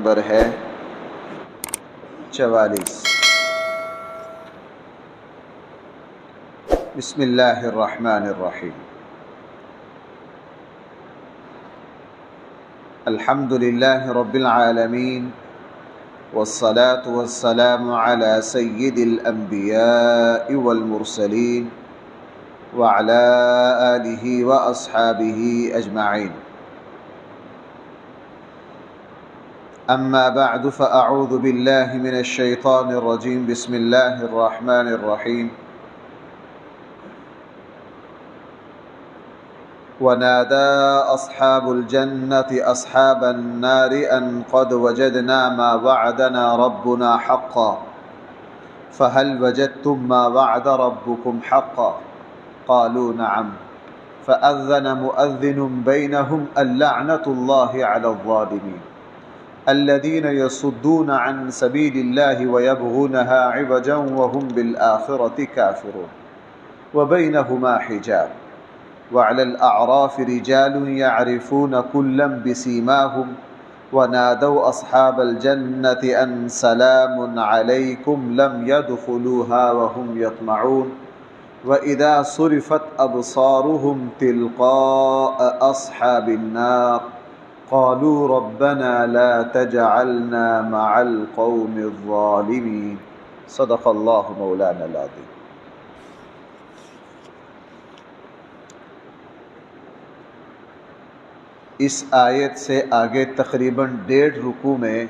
Number ہے 44۔ بسم اللہ الرحمن الرحیم۔ الحمد للہ رب العالمین والصلاة والسلام علی سید الانبیاء والمرسلین وعلی آلہ واصحابہ اجمعین۔ اما بعد فاعوذ باللہ من الشیطان الرجیم۔ بسم اللہ الرحمن الرحیم۔ ونادى أصحاب الجنة أصحاب النار أن قد وجدنا ما وعدنا ربنا حقا فهل وجدتم ما وعد ربكم حقا قالوا نعم فأذن مؤذن بينهم اللعنة الله على الظالمين الذين يصدون عن سبيل الله ويبغونها عوجا وهم بالآخرة كافرون وبينهما حجاب وعلى الأعراف رجال يعرفون كلا بسيماهم ونادوا أصحاب الجنة أن سلام عليكم لم يدخلوها وهم يطمعون وإذا صرفت أبصارهم تلقاء أصحاب النار قالوا ربنا لا تجعلنا مع القوم الظالمين صدق الله مولانا العظيم۔ اس آیت سے آگے تقریباً 1.5 رکوع میں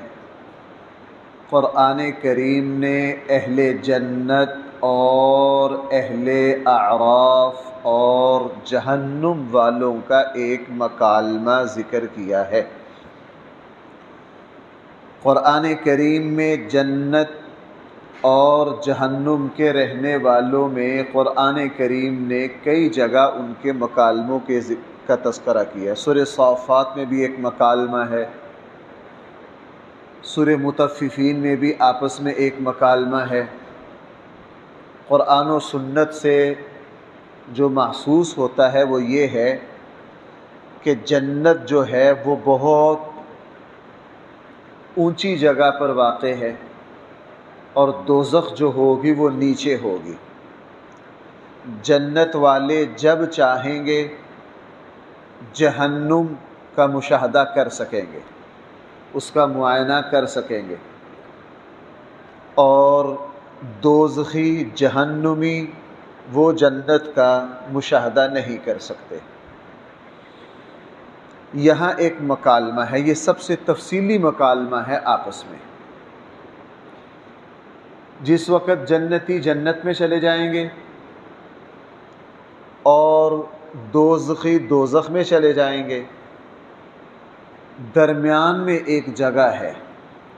قرآن کریم نے اہل جنت اور اہل اعراف اور جہنم والوں کا ایک مکالمہ ذکر کیا ہے۔ قرآن کریم میں جنت اور جہنم کے رہنے والوں میں قرآن کریم نے کئی جگہ ان کے مکالموں کا تذکرہ کیا ہے۔ سورہ صافات میں بھی ایک مکالمہ ہے، سورہ مطففین میں بھی آپس میں ایک مکالمہ ہے۔ قرآن و سنت سے جو محسوس ہوتا ہے وہ یہ ہے کہ جنت جو ہے وہ بہت اونچی جگہ پر واقع ہے اور دوزخ جو ہوگی وہ نیچے ہوگی۔ جنت والے جب چاہیں گے جہنم کا مشاہدہ کر سکیں گے، اس کا معائنہ کر سکیں گے، اور دوزخی جہنمی وہ جنت کا مشاہدہ نہیں کر سکتے۔ یہاں ایک مکالمہ ہے، یہ سب سے تفصیلی مکالمہ ہے آپس میں۔ جس وقت جنتی جنت میں چلے جائیں گے اور دوزخی دوزخ میں چلے جائیں گے، درمیان میں ایک جگہ ہے،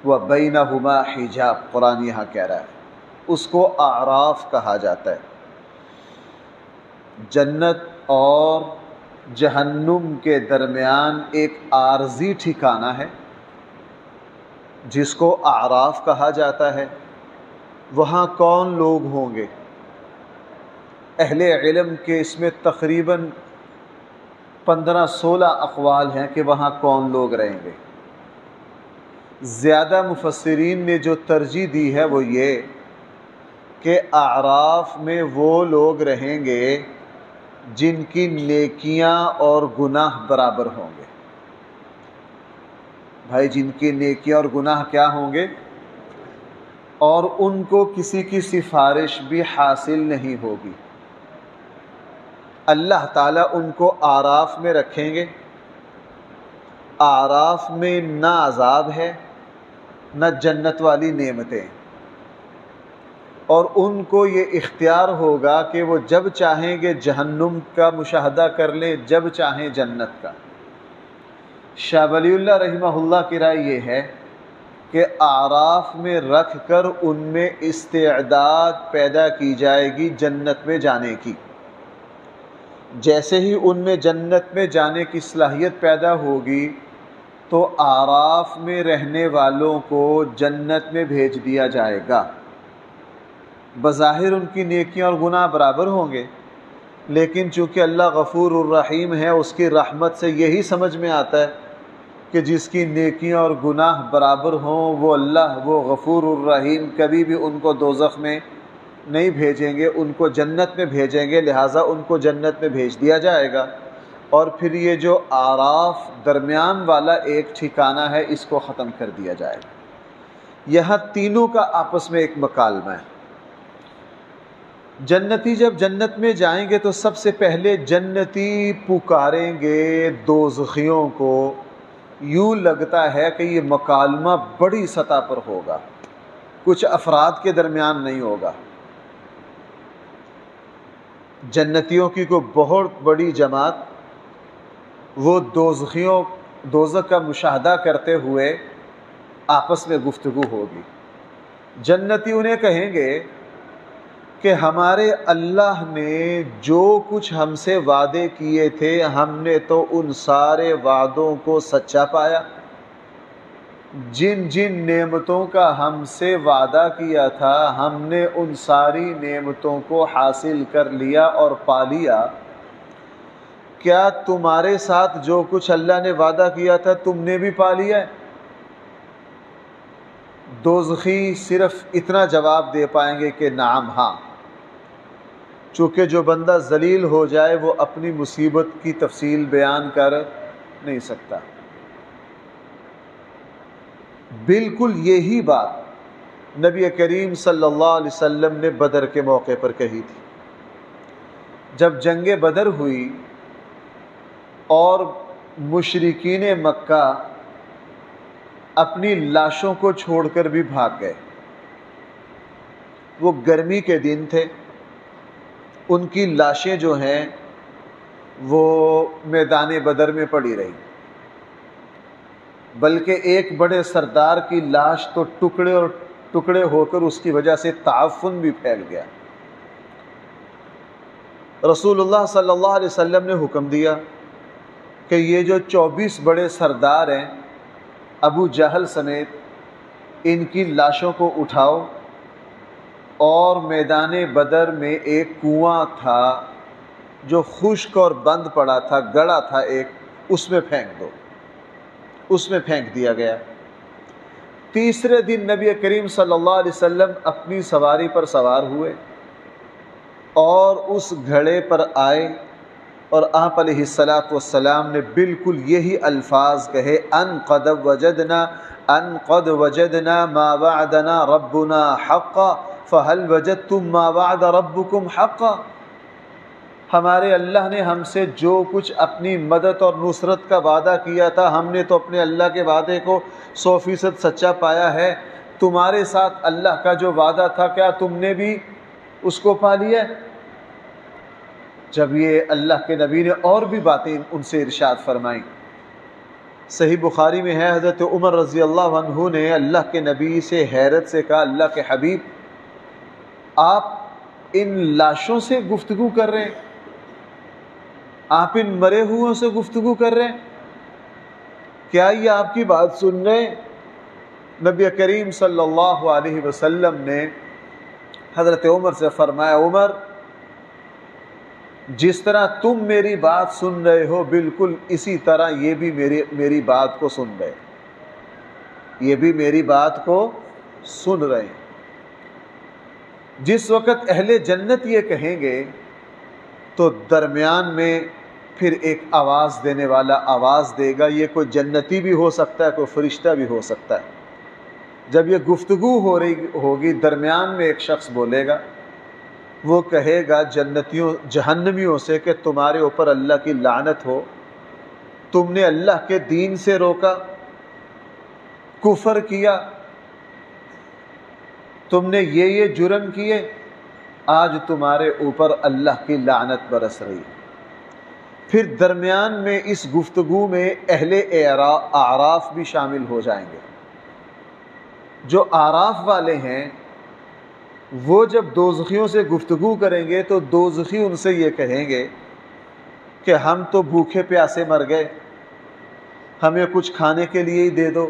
وَبَيْنَهُمَا حِجَاب، قرآن یہاں کہہ رہا ہے، اس کو اعراف کہا جاتا ہے۔ جنت اور جہنم کے درمیان ایک عارضی ٹھکانہ ہے جس کو اعراف کہا جاتا ہے۔ وہاں کون لوگ ہوں گے؟ اہل علم کے اس میں تقریباً 15-16 اقوال ہیں کہ وہاں کون لوگ رہیں گے۔ زیادہ مفسرین نے جو ترجیح دی ہے وہ یہ کہ اعراف میں وہ لوگ رہیں گے جن کی نیکیاں اور گناہ برابر ہوں گے۔ بھائی، جن کی نیکیاں اور گناہ کیا ہوں گے؟ اور ان کو کسی کی سفارش بھی حاصل نہیں ہوگی۔ اللہ تعالیٰ ان کو اعراف میں رکھیں گے۔ اعراف میں نہ عذاب ہے نہ جنت والی نعمتیں، اور ان کو یہ اختیار ہوگا کہ وہ جب چاہیں گے جہنم کا مشاہدہ کر لیں، جب چاہیں جنت کا۔ شاہ ولی اللہ رحمہ اللہ کی رائے یہ ہے کہ اعراف میں رکھ کر ان میں استعداد پیدا کی جائے گی جنت میں جانے کی۔ جیسے ہی ان میں جنت میں جانے کی صلاحیت پیدا ہوگی تو اعراف میں رہنے والوں کو جنت میں بھیج دیا جائے گا۔ بظاہر ان کی نیکیاں اور گناہ برابر ہوں گے، لیکن چونکہ اللہ غفور الرحیم ہے، اس کی رحمت سے یہی سمجھ میں آتا ہے کہ جس کی نیکیاں اور گناہ برابر ہوں، وہ اللہ وہ غفور الرحیم کبھی بھی ان کو دوزخ میں نہیں بھیجیں گے، ان کو جنت میں بھیجیں گے، لہٰذا ان کو جنت میں بھیج دیا جائے گا۔ اور پھر یہ جو آراف درمیان والا ایک ٹھکانہ ہے، اس کو ختم کر دیا جائے گا۔ یہاں تینوں کا آپس میں ایک مکالمہ ہے۔ جنتی جب جنت میں جائیں گے تو سب سے پہلے جنتی پکاریں گے دوزخیوں کو۔ یوں لگتا ہے کہ یہ مکالمہ بڑی سطح پر ہوگا، کچھ افراد کے درمیان نہیں ہوگا۔ جنتیوں کی کوئی بہت بڑی جماعت وہ دوزخ کا مشاہدہ کرتے ہوئے آپس میں گفتگو ہوگی۔ جنتی انہیں کہیں گے کہ ہمارے اللہ نے جو کچھ ہم سے وعدے کیے تھے، ہم نے تو ان سارے وعدوں کو سچا پایا۔ جن جن نعمتوں کا ہم سے وعدہ کیا تھا، ہم نے ان ساری نعمتوں کو حاصل کر لیا اور پا لیا۔ کیا تمہارے ساتھ جو کچھ اللہ نے وعدہ کیا تھا تم نے بھی پا لیا ہے؟ دوزخی صرف اتنا جواب دے پائیں گے کہ نعم، ہاں۔ چونکہ جو بندہ ذلیل ہو جائے وہ اپنی مصیبت کی تفصیل بیان کر نہیں سکتا۔ بالکل یہی بات نبی کریم صلی اللہ علیہ وسلم نے بدر کے موقع پر کہی تھی۔ جب جنگ بدر ہوئی اور مشرکین مکہ اپنی لاشوں کو چھوڑ کر بھی بھاگ گئے، وہ گرمی کے دن تھے، ان کی لاشیں جو ہیں وہ میدان بدر میں پڑی رہی، بلکہ ایک بڑے سردار کی لاش تو ٹکڑے اور ٹکڑے ہو کر اس کی وجہ سے تعفن بھی پھیل گیا۔ رسول اللہ صلی اللہ علیہ وسلم نے حکم دیا کہ یہ جو 24 بڑے سردار ہیں ابو جہل سمیت، ان کی لاشوں کو اٹھاؤ اور میدان بدر میں ایک کنواں تھا جو خشک اور بند پڑا تھا، گڑا تھا ایک، اس میں پھینک دو۔ اس میں پھینک دیا گیا۔ تیسرے دن نبی کریم صلی اللہ علیہ وسلم اپنی سواری پر سوار ہوئے اور اس گھڑے پر آئے، اور آپ علیہ السلام نے بالکل یہی الفاظ کہے، ان قد وجدنا ما وعدنا ربنا حقا فهل وجدتم ما وعد ربكم حقا۔ ہمارے اللہ نے ہم سے جو کچھ اپنی مدد اور نصرت کا وعدہ کیا تھا، ہم نے تو اپنے اللہ کے وعدے کو 100% سچا پایا ہے۔ تمہارے ساتھ اللہ کا جو وعدہ تھا، کیا تم نے بھی اس کو پا لیا؟ جب یہ اللہ کے نبی نے اور بھی باتیں ان سے ارشاد فرمائیں، صحیح بخاری میں ہے، حضرت عمر رضی اللہ عنہ نے اللہ کے نبی سے حیرت سے کہا، اللہ کے حبیب، آپ ان لاشوں سے گفتگو کر رہے ہیں، آپ ان مرے ہوئوں سے گفتگو کر رہے ہیں، کیا یہ آپ کی بات سن رہے ہیں؟ نبی کریم صلی اللہ علیہ وسلم نے حضرت عمر سے فرمایا، عمر، جس طرح تم میری بات سن رہے ہو، بالکل اسی طرح یہ بھی میری بات کو سن رہے، یہ بھی میری بات کو سن رہے ہیں۔ جس وقت اہل جنت یہ کہیں گے تو درمیان میں پھر ایک آواز دینے والا آواز دے گا، یہ کوئی جنتی بھی ہو سکتا ہے، کوئی فرشتہ بھی ہو سکتا ہے۔ جب یہ گفتگو ہو رہی ہوگی، درمیان میں ایک شخص بولے گا، وہ کہے گا جہنمیوں سے کہ تمہارے اوپر اللہ کی لعنت ہو، تم نے اللہ کے دین سے روکا، کفر کیا، تم نے یہ جرم کیے، آج تمہارے اوپر اللہ کی لعنت برس رہی۔ پھر درمیان میں اس گفتگو میں اہل اعراف بھی شامل ہو جائیں گے۔ جو اعراف والے ہیں وہ جب دوزخیوں سے گفتگو کریں گے تو دوزخی ان سے یہ کہیں گے کہ ہم تو بھوکے پیاسے مر گئے، ہمیں کچھ کھانے کے لیے ہی دے دو،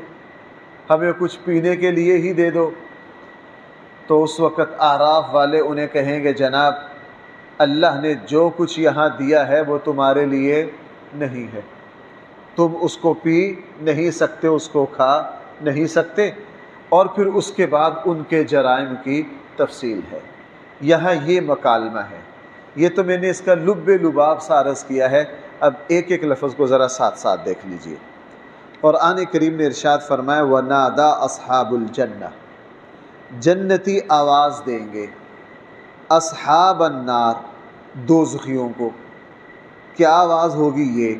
ہمیں کچھ پینے کے لیے ہی دے دو۔ تو اس وقت اعراف والے انہیں کہیں گے، جناب، اللہ نے جو کچھ یہاں دیا ہے وہ تمہارے لیے نہیں ہے، تم اس کو پی نہیں سکتے، اس کو کھا نہیں سکتے، اور پھر اس کے بعد ان کے جرائم کی تفصیل ہے۔ یہاں یہ مکالمہ ہے، یہ تو میں نے اس کا لب لباب سا عرض کیا ہے، اب ایک ایک لفظ کو ذرا ساتھ ساتھ دیکھ لیجئے۔ قرآن کریم نے ارشاد فرمایا وَنَادَا أَصْحَابُ الْجَنَّةِ، جنتی آواز دیں گے اصحاب النار، دوزخیوں کو۔ کیا آواز ہوگی یہ؟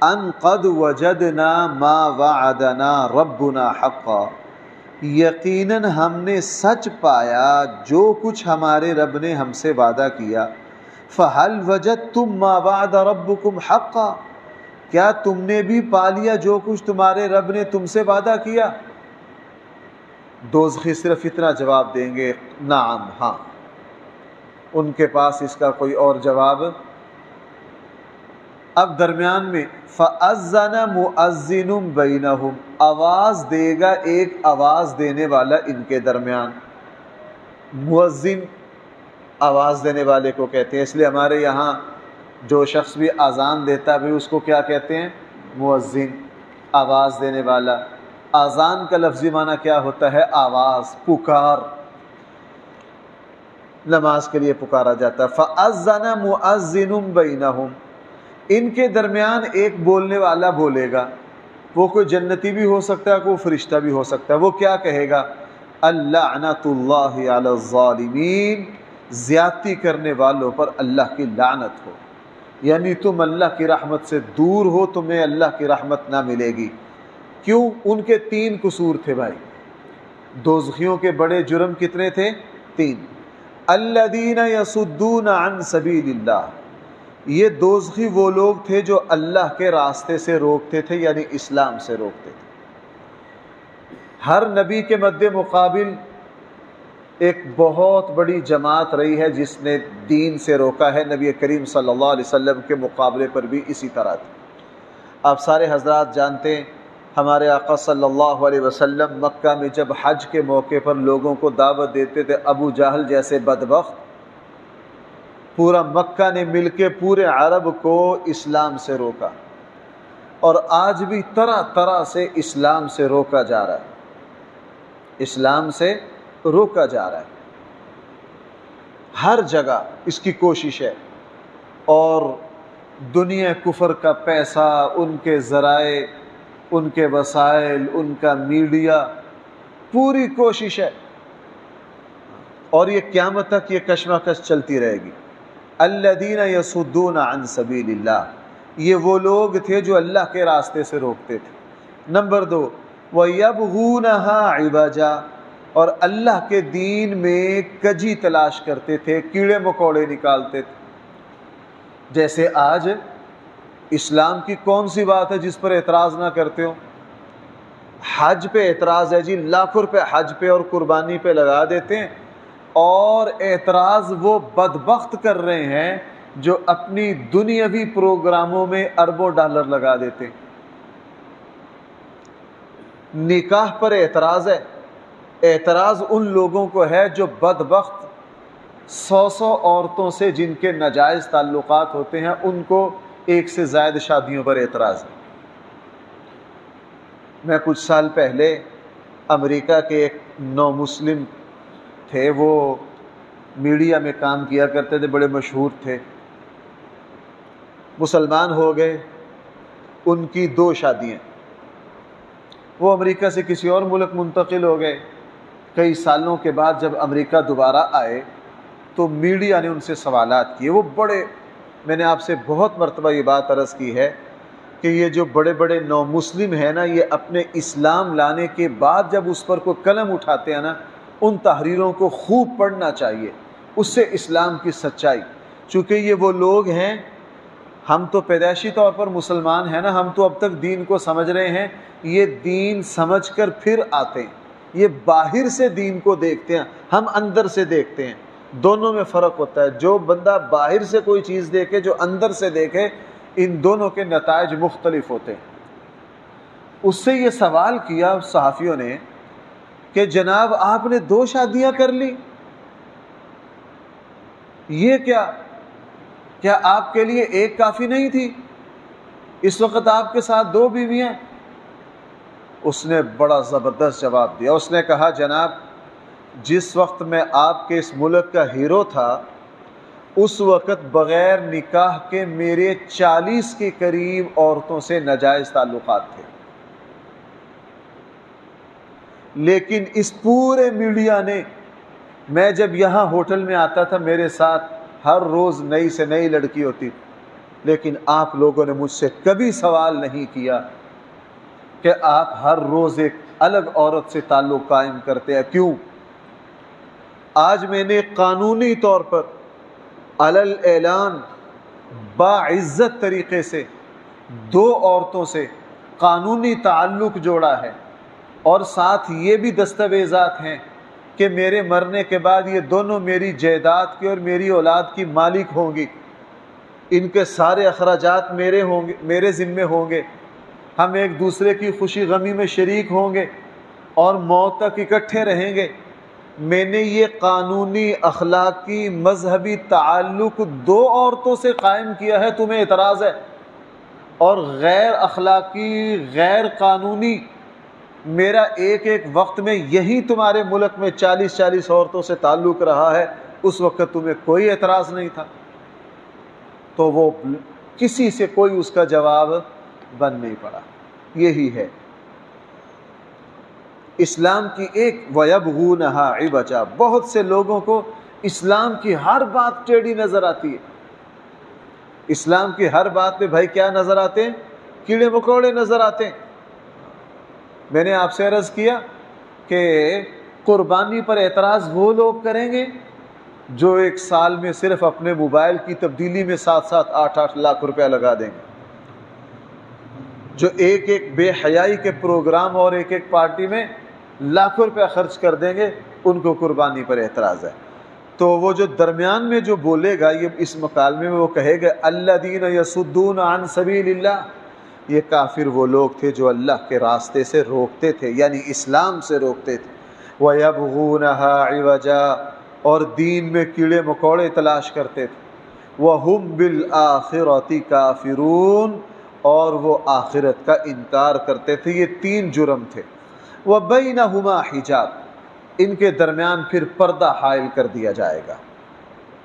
ان قد وجدنا ما وعدنا ربنا حقا، یقیناً ہم نے سچ پایا جو کچھ ہمارے رب نے ہم سے وعدہ کیا۔ فہل وجدتم ما وعد ربکم حقا، کیا تم نے بھی پا لیا جو کچھ تمہارے رب نے تم سے وعدہ کیا؟ دوزخی صرف اتنا جواب دیں گے نعم، ہاں، ان کے پاس اس کا کوئی اور جواب۔ اب درمیان میں فَأَذَّنَ مُؤَذِّنٌ بَيْنَهُمْ، آواز دے گا ایک آواز دینے والا ان کے درمیان۔ مؤذن آواز دینے والے کو کہتے ہیں، اس لیے ہمارے یہاں جو شخص بھی اذان دیتا ہے اس کو کیا کہتے ہیں؟ مؤذن، آواز دینے والا۔ اذان کا لفظی معنی کیا ہوتا ہے؟ آواز، پکار، نماز کے لیے پکارا جاتا ہے۔ فَأَذَّنَ مُؤَذِّنٌ بَيْنَهُمْ، ان کے درمیان ایک بولنے والا بولے گا، وہ کوئی جنتی بھی ہو سکتا ہے، کوئی فرشتہ بھی ہو سکتا ہے۔ وہ کیا کہے گا؟ اللعنۃ اللہ علی الظالمین، زیادتی کرنے والوں پر اللہ کی لعنت ہو، یعنی تم اللہ کی رحمت سے دور ہو، تمہیں اللہ کی رحمت نہ ملے گی۔ کیوں؟ ان کے تین قصور تھے بھائی، دوزخیوں کے بڑے جرم کتنے تھے؟ تین۔ الذین یصدون عن سبیل اللہ، یہ دوزخی وہ لوگ تھے جو اللہ کے راستے سے روکتے تھے، یعنی اسلام سے روکتے تھے۔ ہر نبی کے مد مقابل ایک بہت بڑی جماعت رہی ہے جس نے دین سے روکا ہے، نبی کریم صلی اللہ علیہ وسلم کے مقابلے پر بھی اسی طرح تھی۔ آپ سارے حضرات جانتے ہیں ہمارے آقا صلی اللہ علیہ وسلم مکہ میں جب حج کے موقع پر لوگوں کو دعوت دیتے تھے، ابو جہل جیسے بدبخت، پورا مکہ نے مل کے پورے عرب کو اسلام سے روکا، اور آج بھی طرح طرح سے اسلام سے روکا جا رہا ہے، اسلام سے روکا جا رہا ہے، ہر جگہ اس کی کوشش ہے، اور دنیا کفر کا پیسہ، ان کے ذرائع، ان کے وسائل، ان کا میڈیا، پوری کوشش ہے، اور یہ قیامت تک یہ کشمکش چلتی رہے گی۔ الذین یصدون عن سبیل اللہ، یہ وہ لوگ تھے جو اللہ کے راستے سے روکتے تھے۔ نمبر 2، وَيَبْغُونَهَا عِوَجًا، اور اللہ کے دین میں کجی تلاش کرتے تھے، کیڑے مکوڑے نکالتے تھے۔ جیسے آج اسلام کی کون سی بات ہے جس پر اعتراض نہ کرتے ہو؟ حج پہ اعتراض ہے جی، لاکھوں روپے حج پہ اور قربانی پہ لگا دیتے ہیں، اور اعتراض وہ بدبخت کر رہے ہیں جو اپنی دنیاوی پروگراموں میں اربوں ڈالر لگا دیتے۔ نکاح پر اعتراض ہے، اعتراض ان لوگوں کو ہے جو بدبخت 100 عورتوں سے جن کے ناجائز تعلقات ہوتے ہیں، ان کو ایک سے زائد شادیوں پر اعتراض ہے۔ میں کچھ سال پہلے امریکہ کے ایک نو مسلم تھے، وہ میڈیا میں کام کیا کرتے تھے، بڑے مشہور تھے، مسلمان ہو گئے، ان کی 2 شادیاں، وہ امریکہ سے کسی اور ملک منتقل ہو گئے۔ کئی سالوں کے بعد جب امریکہ دوبارہ آئے تو میڈیا نے ان سے سوالات کیے، وہ بڑے، میں نے آپ سے بہت مرتبہ یہ بات عرض کی ہے کہ یہ جو بڑے بڑے نو مسلم ہیں نا، یہ اپنے اسلام لانے کے بعد جب اس پر کوئی قلم اٹھاتے ہیں نا، ان تحریروں کو خوب پڑھنا چاہیے، اس سے اسلام کی سچائی، چونکہ یہ وہ لوگ ہیں، ہم تو پیدائشی طور پر مسلمان ہیں نا، ہم تو اب تک دین کو سمجھ رہے ہیں، یہ دین سمجھ کر پھر آتے ہیں، یہ باہر سے دین کو دیکھتے ہیں، ہم اندر سے دیکھتے ہیں، دونوں میں فرق ہوتا ہے۔ جو بندہ باہر سے کوئی چیز دیکھے، جو اندر سے دیکھے، ان دونوں کے نتائج مختلف ہوتے ہیں۔ اس سے یہ سوال کیا صحافیوں نے کہ جناب آپ نے 2 شادیاں کر لی، یہ کیا آپ کے لیے ایک کافی نہیں تھی؟ اس وقت آپ کے ساتھ 2 بیویاں؟ اس نے بڑا زبردست جواب دیا، اس نے کہا جناب جس وقت میں آپ کے اس ملک کا ہیرو تھا اس وقت بغیر نکاح کے میرے 40 کے قریب عورتوں سے ناجائز تعلقات تھے، لیکن اس پورے میڈیا نے، میں جب یہاں ہوٹل میں آتا تھا میرے ساتھ ہر روز نئی سے نئی لڑکی ہوتی، لیکن آپ لوگوں نے مجھ سے کبھی سوال نہیں کیا کہ آپ ہر روز ایک الگ عورت سے تعلق قائم کرتے ہیں، کیوں؟ آج میں نے قانونی طور پر علل اعلان باعزت طریقے سے 2 عورتوں سے قانونی تعلق جوڑا ہے، اور ساتھ یہ بھی دستاویزات ہیں کہ میرے مرنے کے بعد یہ دونوں میری جائیداد کے اور میری اولاد کی مالک ہوں گی، ان کے سارے اخراجات میرے ذمے ہوں گے، ہم ایک دوسرے کی خوشی غمی میں شریک ہوں گے اور موت تک اکٹھے رہیں گے۔ میں نے یہ قانونی اخلاقی مذہبی تعلق 2 عورتوں سے قائم کیا ہے، تمہیں اعتراض ہے؟ اور غیر اخلاقی غیر قانونی میرا ایک وقت میں یہی تمہارے ملک میں 40 عورتوں سے تعلق رہا ہے، اس وقت تمہیں کوئی اعتراض نہیں تھا؟ تو وہ کسی سے کوئی اس کا جواب بن نہیں پڑا۔ یہی ہے اسلام کی ایک وَيَبْغُونَهَا عِوَجًا۔ بہت سے لوگوں کو اسلام کی ہر بات ٹیڑھی نظر آتی ہے، اسلام کی ہر بات پہ بھائی کیا نظر آتے ہیں؟ کیڑے مکوڑے نظر آتے ہیں۔ میں نے آپ سے عرض کیا کہ قربانی پر اعتراض وہ لوگ کریں گے جو 1 سال میں صرف اپنے موبائل کی تبدیلی میں 7 8 لاکھ روپیہ لگا دیں گے، جو ایک بے حیائی کے پروگرام اور ایک پارٹی میں لاکھوں روپیہ خرچ کر دیں گے، ان کو قربانی پر اعتراض ہے۔ تو وہ جو درمیان میں جو بولے گا، یہ اس مکالمے میں وہ کہے گا الذین یصدون عن سبیل اللہ، یہ کافر وہ لوگ تھے جو اللہ کے راستے سے روکتے تھے، یعنی اسلام سے روکتے تھے۔ وَيَبْغُونَهَا عِوَجًا، اور دین میں کیڑے مکوڑے تلاش کرتے تھے۔ وَهُمْ بِالْآخِرَةِ كَافِرُونَ، اور وہ آخرت کا انکار کرتے تھے۔ یہ 3 جرم تھے۔ وَبَيْنَهُمَا حِجَاب، ان کے درمیان پھر پردہ حائل کر دیا جائے گا۔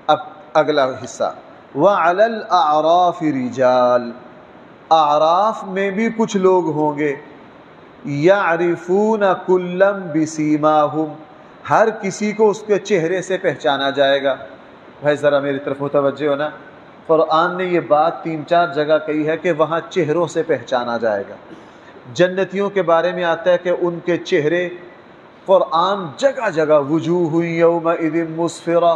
اب اگلا حصہ، وَعَلَى الْأَعْرَافِ رِجَالٌ، اعراف میں بھی کچھ لوگ ہوں گے، یعرفون کلا بسیماہم، ہر کسی کو اس کے چہرے سے پہچانا جائے گا۔ بھائی ذرا میری طرف متوجہ ہونا، قرآن نے یہ بات 3-4 جگہ کہی ہے کہ وہاں چہروں سے پہچانا جائے گا۔ جنتیوں کے بارے میں آتا ہے کہ ان کے چہرے، قرآن جگہ جگہ وجوہ یومئذ مسفرہ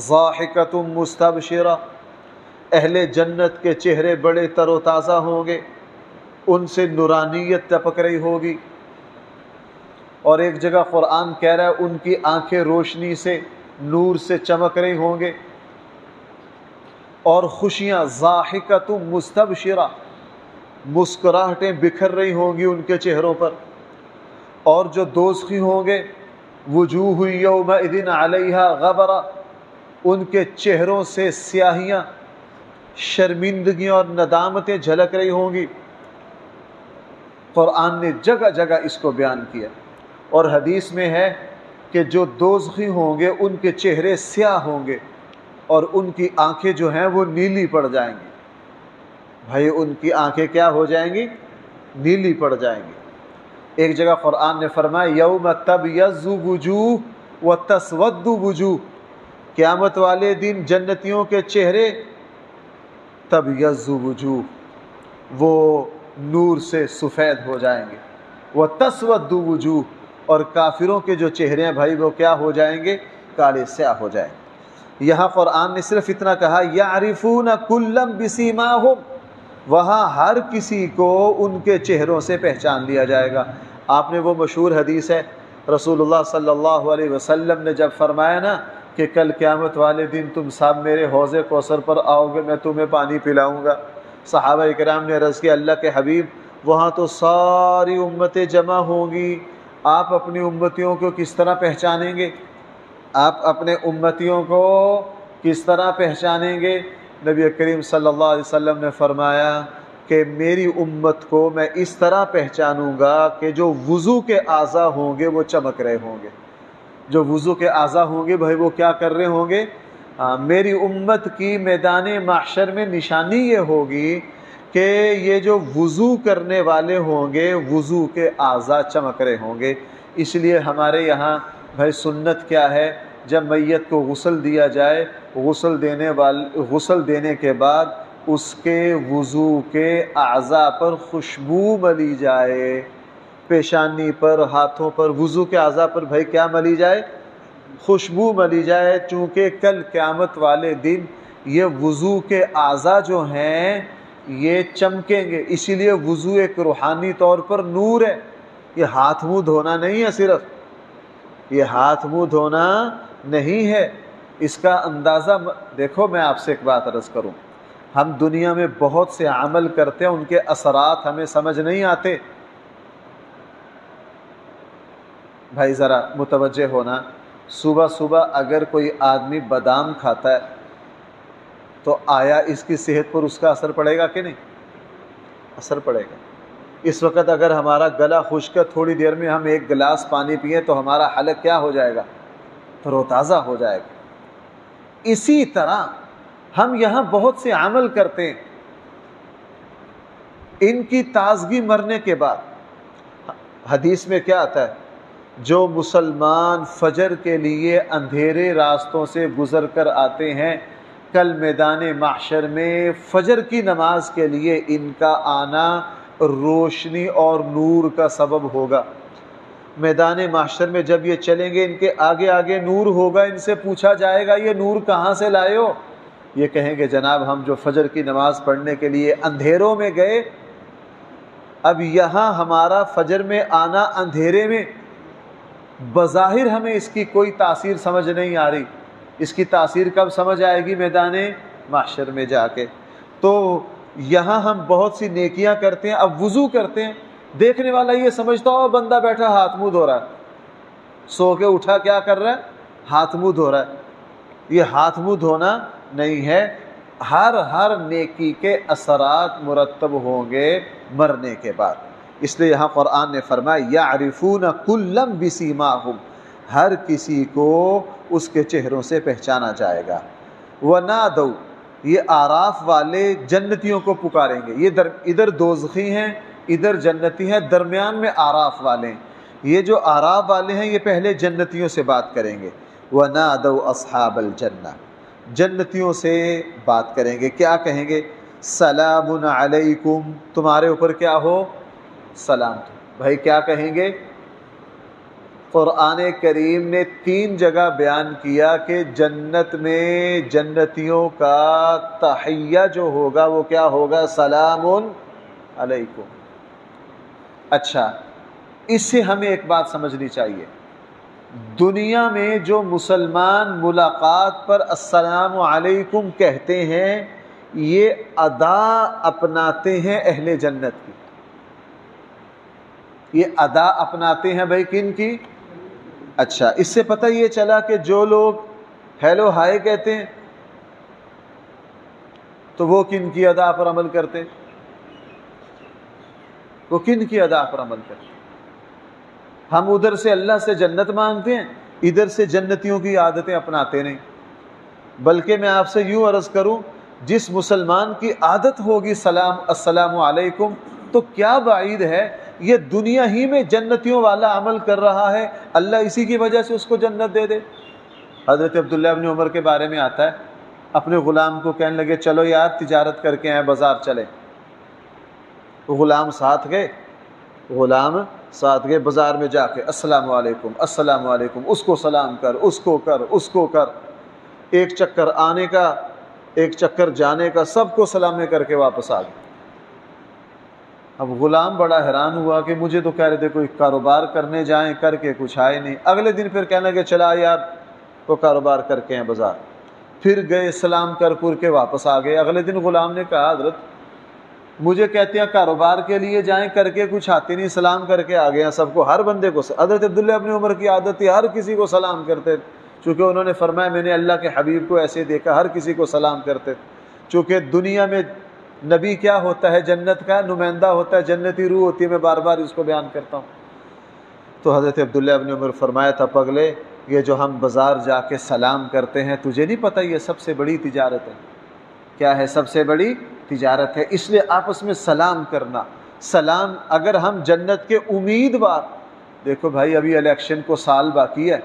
ضاحکۃ مستبشرہ، اہل جنت کے چہرے بڑے تر و تازہ ہوں گے، ان سے نورانیت ٹپک رہی ہوگی۔ اور ایک جگہ قرآن کہہ رہا ہے ان کی آنکھیں روشنی سے، نور سے چمک رہی ہوں گے، اور خوشیاں ضاحکۃ مستبشرہ، مسکراہٹیں بکھر رہی ہوں گی ان کے چہروں پر۔ اور جو دوزخی ہوں گے، وجوہ یومئذ علیہا غبرہ، ان کے چہروں سے سیاہیاں، شرمندگیاں اور ندامتیں جھلک رہی ہوں گی۔ قرآن نے جگہ جگہ اس کو بیان کیا، اور حدیث میں ہے کہ جو دوزخی ہوں گے ان کے چہرے سیاہ ہوں گے اور ان کی آنکھیں جو ہیں وہ نیلی پڑ جائیں گی۔ بھائی ان کی آنکھیں کیا ہو جائیں گی؟ نیلی پڑ جائیں گی۔ ایک جگہ قرآن نے فرمایا یوم تبیض وجوہ وتسود وجوہ، قیامت والے دن جنتیوں کے چہرے تبیض وجوہ، وہ نور سے سفید ہو جائیں گے، وتسود وجوہ، اور کافروں کے جو چہرے ہیں بھائی وہ کیا ہو جائیں گے؟ کالے سیاہ ہو جائیں گے۔ یہاں قرآن نے صرف اتنا کہا یعرفون کلا بسیماہم، وہاں ہر کسی کو ان کے چہروں سے پہچان لیا جائے گا۔ آپ نے وہ مشہور حدیث ہے رسول اللہ صلی اللہ علیہ وسلم نے جب فرمایا نا کہ کل قیامت والے دن تم سب میرے حوض کوثر پر آؤ گے، میں تمہیں پانی پلاؤں گا۔ صحابہ کرام نے عرض کیا اللہ کے حبیب وہاں تو ساری امتیں جمع ہوں گی، آپ اپنی امتیوں کو کس طرح پہچانیں گے؟ آپ اپنے امتیوں کو کس طرح پہچانیں گے؟ نبی کریم صلی اللہ علیہ وسلم نے فرمایا کہ میری امت کو میں اس طرح پہچانوں گا کہ جو وضو کے اعضاء ہوں گے وہ چمک رہے ہوں گے. جو وضو کے اعضاء ہوں گے بھائی وہ کیا کر رہے ہوں گے؟ میری امت کی میدان محشر میں نشانی یہ ہوگی کہ یہ جو وضو کرنے والے ہوں گے وضو کے اعضاء چمک رہے ہوں گے. اس لیے ہمارے یہاں بھائی سنت کیا ہے؟ جب میت کو غسل دیا جائے غسل دینے کے بعد اس کے وضو کے اعضاء پر خوشبو ملی جائے، پیشانی پر، ہاتھوں پر، وضو کے اعضاء پر بھائی کیا ملی جائے؟ خوشبو ملی جائے. چونکہ کل قیامت والے دن یہ وضو کے اعضاء جو ہیں یہ چمکیں گے. اسی لیے وضو ایک روحانی طور پر نور ہے. یہ ہاتھ منہ دھونا نہیں ہے، صرف یہ ہاتھ منہ دھونا نہیں ہے. اس کا اندازہ دیکھو. میں آپ سے ایک بات عرض کروں، ہم دنیا میں بہت سے عمل کرتے ہیں، ان کے اثرات ہمیں سمجھ نہیں آتے. بھائی ذرا متوجہ ہونا، صبح صبح اگر کوئی آدمی بادام کھاتا ہے تو آیا اس کی صحت پر اس کا اثر پڑے گا کہ نہیں؟ اثر پڑے گا. اس وقت اگر ہمارا گلا خشک ہے، تھوڑی دیر میں ہم ایک گلاس پانی پئیں تو ہمارا حلق کیا ہو جائے گا؟ تر و تازہ ہو جائے گا. اسی طرح ہم یہاں بہت سے عمل کرتے ہیں، ان کی تازگی مرنے کے بعد. حدیث میں کیا آتا ہے؟ جو مسلمان فجر کے لیے اندھیرے راستوں سے گزر کر آتے ہیں، کل میدان محشر میں فجر کی نماز کے لیے ان کا آنا روشنی اور نور کا سبب ہوگا. میدان محشر میں جب یہ چلیں گے ان کے آگے آگے نور ہوگا. ان سے پوچھا جائے گا یہ نور کہاں سے لائے ہو؟ یہ کہیں گے جناب ہم جو فجر کی نماز پڑھنے کے لیے اندھیروں میں گئے، اب یہاں ہمارا فجر میں آنا اندھیرے میں، بظاہر ہمیں اس کی کوئی تاثیر سمجھ نہیں آ رہی. اس کی تاثیر کب سمجھ آئے گی؟ میدان محشر میں جا کے. تو یہاں ہم بہت سی نیکیاں کرتے ہیں. اب وضو کرتے ہیں، دیکھنے والا یہ سمجھتا ہو بندہ بیٹھا ہاتھ منہ دھو رہا ہے، سو کے اٹھا کیا کر رہا ہے؟ ہاتھ منہ دھو رہا ہے. یہ ہاتھ منہ دھونا نہیں ہے. ہر نیکی کے اثرات مرتب ہوں گے مرنے کے بعد. اس لیے یہاں قرآن نے فرمایا یعرفون کلا بسیماہم، ہر کسی کو اس کے چہروں سے پہچانا جائے گا. ونادوا، یہ اعراف والے جنتیوں کو پکاریں گے. یہ ادھر دوزخی ہیں ادھر جنتی ہیں، درمیان میں اعراف والے ہیں. یہ جو اعراف والے ہیں یہ پہلے جنتیوں سے بات کریں گے. ونادوا اصحاب الجنہ، جنتیوں سے بات کریں گے. کیا کہیں گے؟ سلام علیکم، تمہارے اوپر کیا ہو؟ سلام. بھائی کیا کہیں گے؟ قرآن کریم نے 3 جگہ بیان کیا کہ جنت میں جنتیوں کا تحیہ جو ہوگا وہ کیا ہوگا؟ سلام علیکم. اچھا، اس سے ہمیں ایک بات سمجھنی چاہیے. دنیا میں جو مسلمان ملاقات پر السلام علیکم کہتے ہیں یہ ادا اپناتے ہیں اہل جنت کی. یہ ادا اپناتے ہیں بھائی کن کی؟ اچھا، اس سے پتہ یہ چلا کہ جو لوگ ہیلو ہائے کہتے ہیں تو وہ کن کی ادا پر عمل کرتے؟ وہ کن کی ادا پر عمل کرتے؟ ہم ادھر سے اللہ سے جنت مانگتے ہیں، ادھر سے جنتیوں کی عادتیں اپناتے نہیں. بلکہ میں آپ سے یوں عرض کروں، جس مسلمان کی عادت ہوگی السلام علیکم، تو کیا بعید ہے یہ دنیا ہی میں جنتیوں والا عمل کر رہا ہے، اللہ اسی کی وجہ سے اس کو جنت دے دے. حضرت عبداللہ ابن عمر کے بارے میں آتا ہے، اپنے غلام کو کہنے لگے چلو یار تجارت کر کے آئے، بازار چلے. غلام ساتھ گئے بازار میں جا کے السلام علیکم السلام علیکم، اس کو سلام کر، اس کو کر، اس کو کر. ایک چکر آنے کا ایک چکر جانے کا، سب کو سلام کر کے واپس آ گئے. اب غلام بڑا حیران ہوا کہ مجھے تو کہہ رہے تھے کوئی کاروبار کرنے جائیں، کر کے کچھ آئے نہیں. اگلے دن پھر کہنے لگے چلا یار تو کاروبار کر کے ہیں بازار. پھر گئے سلام کر کے واپس آ گئے. اگلے دن غلام نے کہا حضرت مجھے کہتے ہیں کاروبار کے لیے جائیں، کر کے کچھ آتے نہیں، سلام کر کے آ گئے ہیں سب کو، ہر بندے کو. حضرت عبداللہ ابن عمر کی عادت تھی ہر کسی کو سلام کرتے، چونکہ انہوں نے فرمایا میں نے اللہ کے حبیب کو ایسے دیکھا ہر کسی کو سلام کرتے. چونکہ دنیا میں نبی کیا ہوتا ہے؟ جنت کا نمائندہ ہوتا ہے، جنتی روح ہوتی ہے، میں بار بار اس کو بیان کرتا ہوں۔ تو حضرت عبداللہ ابن عمر فرمایا تھا، پگلے یہ جو ہم بازار جا کے سلام کرتے ہیں، تجھے نہیں پتہ یہ سب سے بڑی تجارت ہے؟ کیا ہے؟ سب سے بڑی تجارت ہے۔ اس لیے آپس میں سلام کرنا، سلام اگر ہم جنت کے امیدوار، دیکھو بھائی ابھی الیکشن کو سال باقی ہے،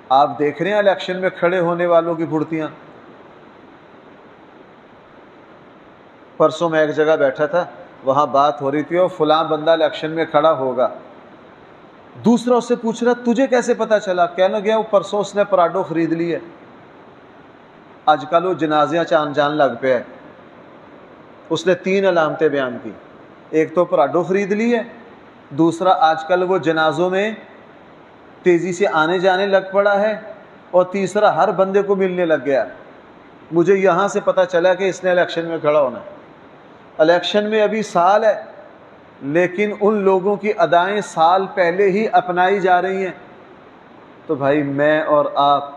آپ دیکھ رہے ہیں الیکشن میں کھڑے ہونے والوں کی بھرتیاں۔ پرسوں میں ایک جگہ بیٹھا تھا، وہاں بات ہو رہی تھی اور فلاں بندہ الیکشن میں کھڑا ہوگا، دوسرا اس سے پوچھ رہا تجھے کیسے پتا چلا؟ کہنے گیا وہ پرسوں اس نے پراڈو خرید لی ہے، آج کل وہ جنازیاں چاند جان لگ پہ ہے۔ اس نے 3 علامتیں بیان کی، ایک تو پراڈو خرید لی ہے، دوسرا آج کل وہ جنازوں میں تیزی سے آنے جانے لگ پڑا ہے، اور تیسرا ہر بندے کو ملنے لگ گیا۔ مجھے یہاں سے پتا چلا کہ اس نے الیکشن میں کھڑا ہونا ہے۔ الیکشن میں ابھی سال ہے، لیکن ان لوگوں کی ادائیں سال پہلے ہی اپنائی جا رہی ہیں۔ تو بھائی میں اور آپ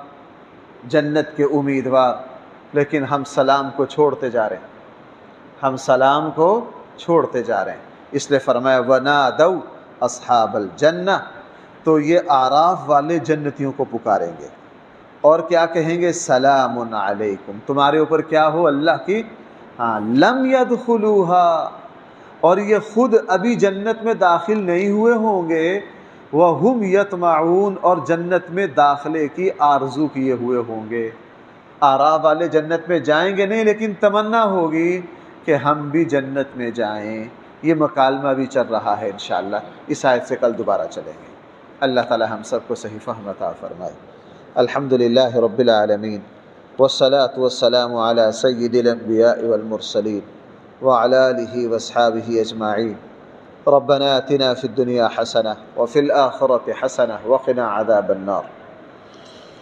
جنت کے امیدوار، لیکن ہم سلام کو چھوڑتے جا رہے ہیں، ہم سلام کو چھوڑتے جا رہے ہیں۔ اس لیے فرمایا وَنَادَوْا أَصْحَابَ الْجَنَّةِ، تو یہ اعراف والے جنتیوں کو پکاریں گے اور کیا کہیں گے؟ سلام علیکم، تمہارے اوپر کیا ہو؟ اللہ کی لم يدخلوها، اور یہ خود ابھی جنت میں داخل نہیں ہوئے ہوں گے، وَهُمْ يَطْمَعُونَ، اور جنت میں داخلے کی آرزو کیے ہوئے ہوں گے۔ اعراف والے جنت میں جائیں گے نہیں، لیکن تمنا ہوگی کہ ہم بھی جنت میں جائیں۔ یہ مکالمہ بھی چل رہا ہے، انشاءاللہ اس آیت سے کل دوبارہ چلیں گے۔ اللہ تعالی ہم سب کو صحیح فہم عطا فرمائے۔ الحمدللہ رب العالمین، والصلاة والسلام على سید الانبیاء والمرسلین وعلى آلہ واصحابہ اجمعین۔ ربنا آتنا فی الدنیا حسنہ وفی الآخرة حسنہ وقنا عذاب النار۔